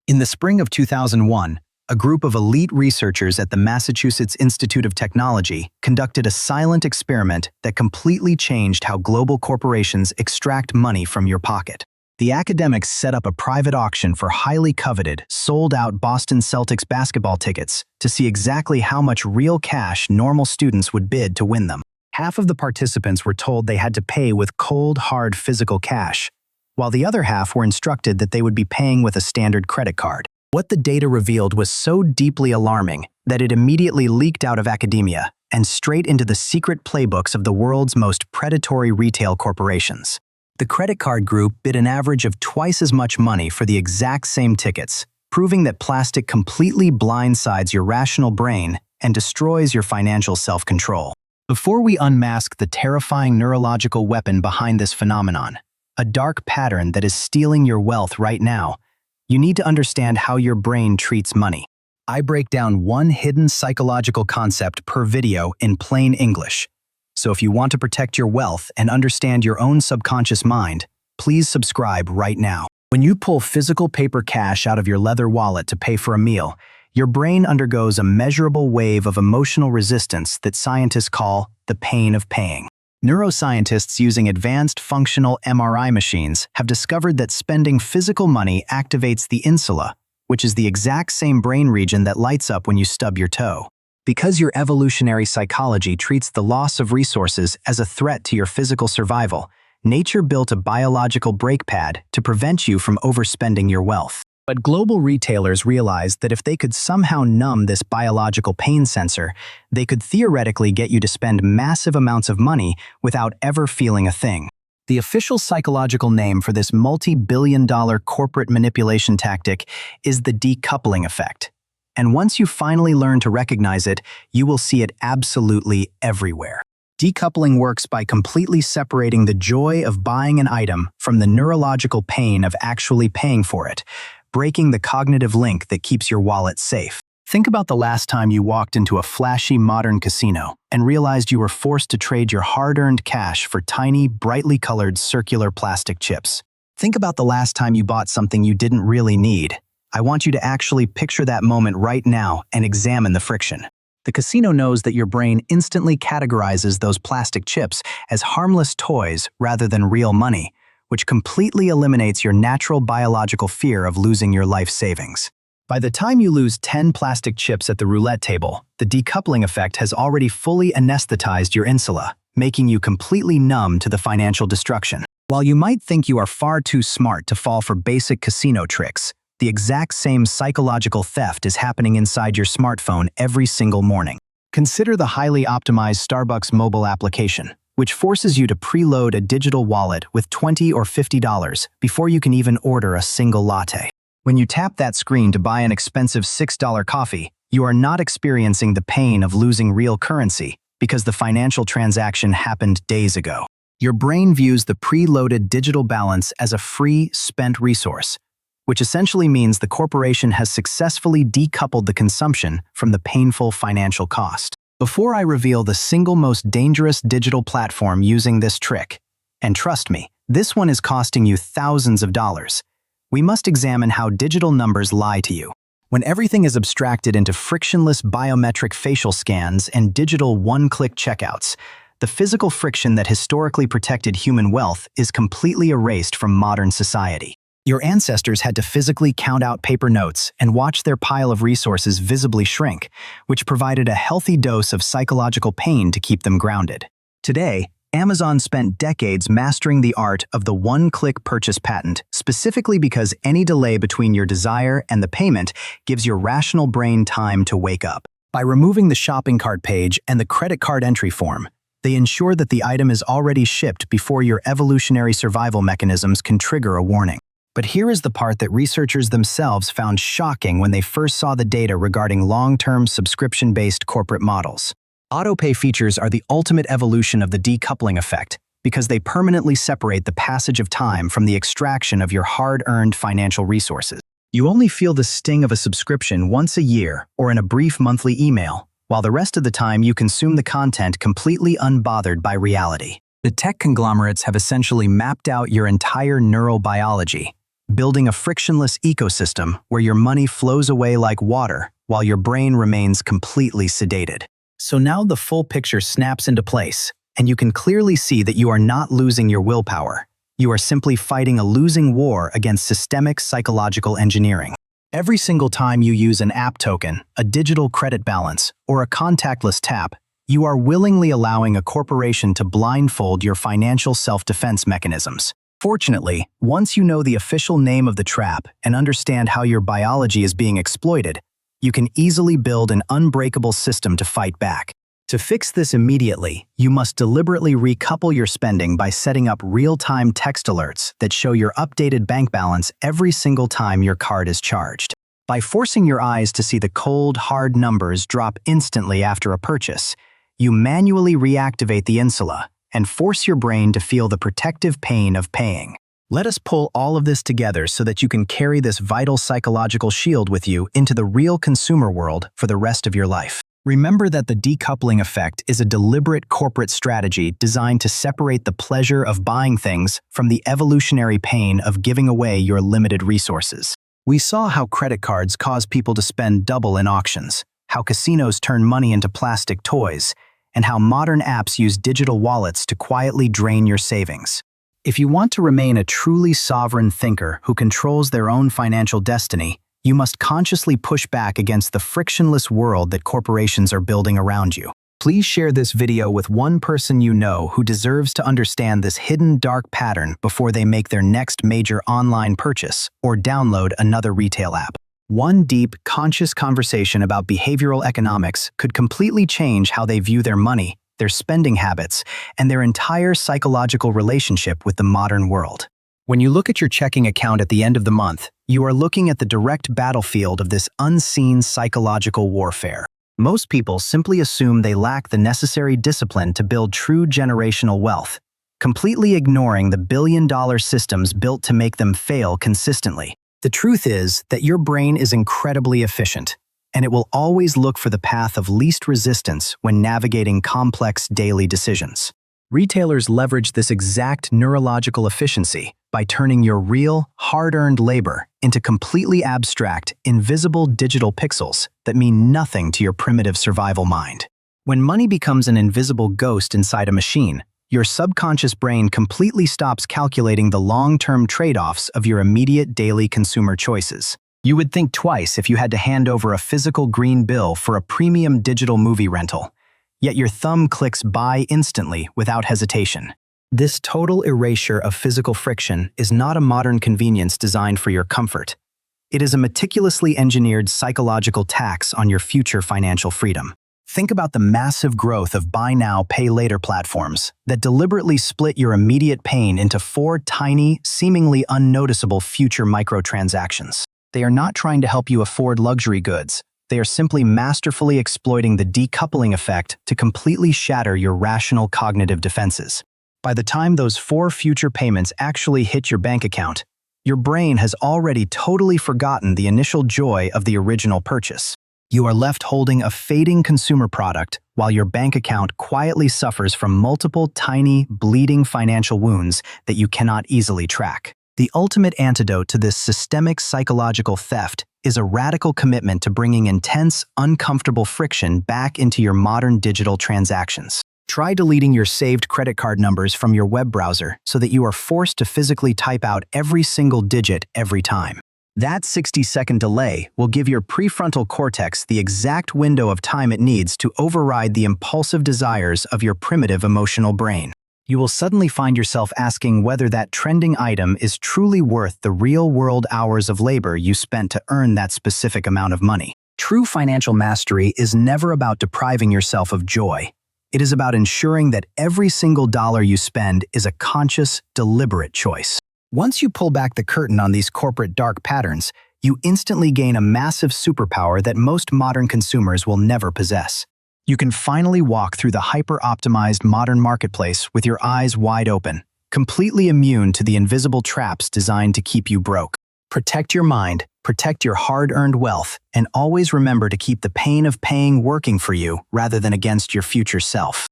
In the spring of 2001, a group of elite researchers at the Massachusetts Institute of Technology conducted a silent experiment that completely changed how global corporations extract money from your pocket. The academics set up a private auction for highly coveted, sold-out Boston Celtics basketball tickets to see exactly how much real cash normal students would bid to win them. Half of the participants were told they had to pay with cold, hard physical cash, while the other half were instructed that they would be paying with a standard credit card. What the data revealed was so deeply alarming that it immediately leaked out of academia and straight into the secret playbooks of the world's most predatory retail corporations. The credit card group bid an average of twice as much money for the exact same tickets, proving that plastic completely blindsides your rational brain and destroys your financial self-control. Before we unmask the terrifying neurological weapon behind this phenomenon, a dark pattern that is stealing your wealth right now, you need to understand how your brain treats money. I break down one hidden psychological concept per video in plain English. So if you want to protect your wealth and understand your own subconscious mind, please subscribe right now. When you pull physical paper cash out of your leather wallet to pay for a meal, your brain undergoes a measurable wave of emotional resistance that scientists call the pain of paying. Neuroscientists using advanced functional MRI machines have discovered that spending physical money activates the insula, which is the exact same brain region that lights up when you stub your toe. Because your evolutionary psychology treats the loss of resources as a threat to your physical survival, nature built a biological brake pad to prevent you from overspending your wealth. But global retailers realized that if they could somehow numb this biological pain sensor, they could theoretically get you to spend massive amounts of money without ever feeling a thing. The official psychological name for this multi-billion-dollar corporate manipulation tactic is the decoupling effect. And once you finally learn to recognize it, you will see it absolutely everywhere. Decoupling works by completely separating the joy of buying an item from the neurological pain of actually paying for it, breaking the cognitive link that keeps your wallet safe. Think about the last time you walked into a flashy modern casino and realized you were forced to trade your hard-earned cash for tiny, brightly colored circular plastic chips. Think about the last time you bought something you didn't really need. I want you to actually picture that moment right now and examine the friction. The casino knows that your brain instantly categorizes those plastic chips as harmless toys rather than real money, which completely eliminates your natural biological fear of losing your life savings. By the time you lose 10 plastic chips at the roulette table, the decoupling effect has already fully anesthetized your insula, making you completely numb to the financial destruction. While you might think you are far too smart to fall for basic casino tricks, the exact same psychological theft is happening inside your smartphone every single morning. Consider the highly optimized Starbucks mobile application, which forces you to preload a digital wallet with $20 or $50 before you can even order a single latte. When you tap that screen to buy an expensive $6 coffee, you are not experiencing the pain of losing real currency because the financial transaction happened days ago. Your brain views the preloaded digital balance as a free, spent resource, which essentially means the corporation has successfully decoupled the consumption from the painful financial cost. Before I reveal the single most dangerous digital platform using this trick, and trust me, this one is costing you thousands of dollars, we must examine how digital numbers lie to you. When everything is abstracted into frictionless biometric facial scans and digital one-click checkouts, the physical friction that historically protected human wealth is completely erased from modern society. Your ancestors had to physically count out paper notes and watch their pile of resources visibly shrink, which provided a healthy dose of psychological pain to keep them grounded. Today, Amazon spent decades mastering the art of the one-click purchase patent, specifically because any delay between your desire and the payment gives your rational brain time to wake up. By removing the shopping cart page and the credit card entry form, they ensure that the item is already shipped before your evolutionary survival mechanisms can trigger a warning. But here is the part that researchers themselves found shocking when they first saw the data regarding long-term subscription-based corporate models. Autopay features are the ultimate evolution of the decoupling effect because they permanently separate the passage of time from the extraction of your hard-earned financial resources. You only feel the sting of a subscription once a year or in a brief monthly email, while the rest of the time you consume the content completely unbothered by reality. The tech conglomerates have essentially mapped out your entire neural biology, building a frictionless ecosystem where your money flows away like water while your brain remains completely sedated. So now the full picture snaps into place, and you can clearly see that you are not losing your willpower. You are simply fighting a losing war against systemic psychological engineering. Every single time you use an app token, a digital credit balance, or a contactless tap, you are willingly allowing a corporation to blindfold your financial self-defense mechanisms. Fortunately, once you know the official name of the trap and understand how your biology is being exploited, you can easily build an unbreakable system to fight back. To fix this immediately, you must deliberately recouple your spending by setting up real-time text alerts that show your updated bank balance every single time your card is charged. By forcing your eyes to see the cold, hard numbers drop instantly after a purchase, you manually reactivate the Insula and force your brain to feel the protective pain of paying. Let us pull all of this together so that you can carry this vital psychological shield with you into the real consumer world for the rest of your life. Remember that the decoupling effect is a deliberate corporate strategy designed to separate the pleasure of buying things from the evolutionary pain of giving away your limited resources. We saw how credit cards cause people to spend double in auctions, how casinos turn money into plastic toys, and how modern apps use digital wallets to quietly drain your savings. If you want to remain a truly sovereign thinker who controls their own financial destiny, you must consciously push back against the frictionless world that corporations are building around you. Please share this video with one person you know who deserves to understand this hidden dark pattern before they make their next major online purchase or download another retail app. One deep, conscious conversation about behavioral economics could completely change how they view their money, their spending habits, and their entire psychological relationship with the modern world. When you look at your checking account at the end of the month, you are looking at the direct battlefield of this unseen psychological warfare. Most people simply assume they lack the necessary discipline to build true generational wealth, completely ignoring the billion-dollar systems built to make them fail consistently. The truth is that your brain is incredibly efficient, and it will always look for the path of least resistance when navigating complex daily decisions. Retailers leverage this exact neurological efficiency by turning your real, hard-earned labor into completely abstract, invisible digital pixels that mean nothing to your primitive survival mind. When money becomes an invisible ghost inside a machine, your subconscious brain completely stops calculating the long-term trade-offs of your immediate daily consumer choices. You would think twice if you had to hand over a physical green bill for a premium digital movie rental. Yet your thumb clicks buy instantly without hesitation. This total erasure of physical friction is not a modern convenience designed for your comfort. It is a meticulously engineered psychological tax on your future financial freedom. Think about the massive growth of buy now, pay later platforms that deliberately split your immediate pain into 4 tiny, seemingly unnoticeable future microtransactions. They are not trying to help you afford luxury goods. They are simply masterfully exploiting the decoupling effect to completely shatter your rational cognitive defenses. By the time those 4 future payments actually hit your bank account, your brain has already totally forgotten the initial joy of the original purchase. You are left holding a fading consumer product while your bank account quietly suffers from multiple tiny, bleeding financial wounds that you cannot easily track. The ultimate antidote to this systemic psychological theft is a radical commitment to bringing intense, uncomfortable friction back into your modern digital transactions. Try deleting your saved credit card numbers from your web browser so that you are forced to physically type out every single digit every time. That 60-second delay will give your prefrontal cortex the exact window of time it needs to override the impulsive desires of your primitive emotional brain. You will suddenly find yourself asking whether that trending item is truly worth the real-world hours of labor you spent to earn that specific amount of money. True financial mastery is never about depriving yourself of joy. It is about ensuring that every single dollar you spend is a conscious, deliberate choice. Once you pull back the curtain on these corporate dark patterns, you instantly gain a massive superpower that most modern consumers will never possess. You can finally walk through the hyper-optimized modern marketplace with your eyes wide open, completely immune to the invisible traps designed to keep you broke. Protect your mind, protect your hard-earned wealth, and always remember to keep the pain of paying working for you rather than against your future self.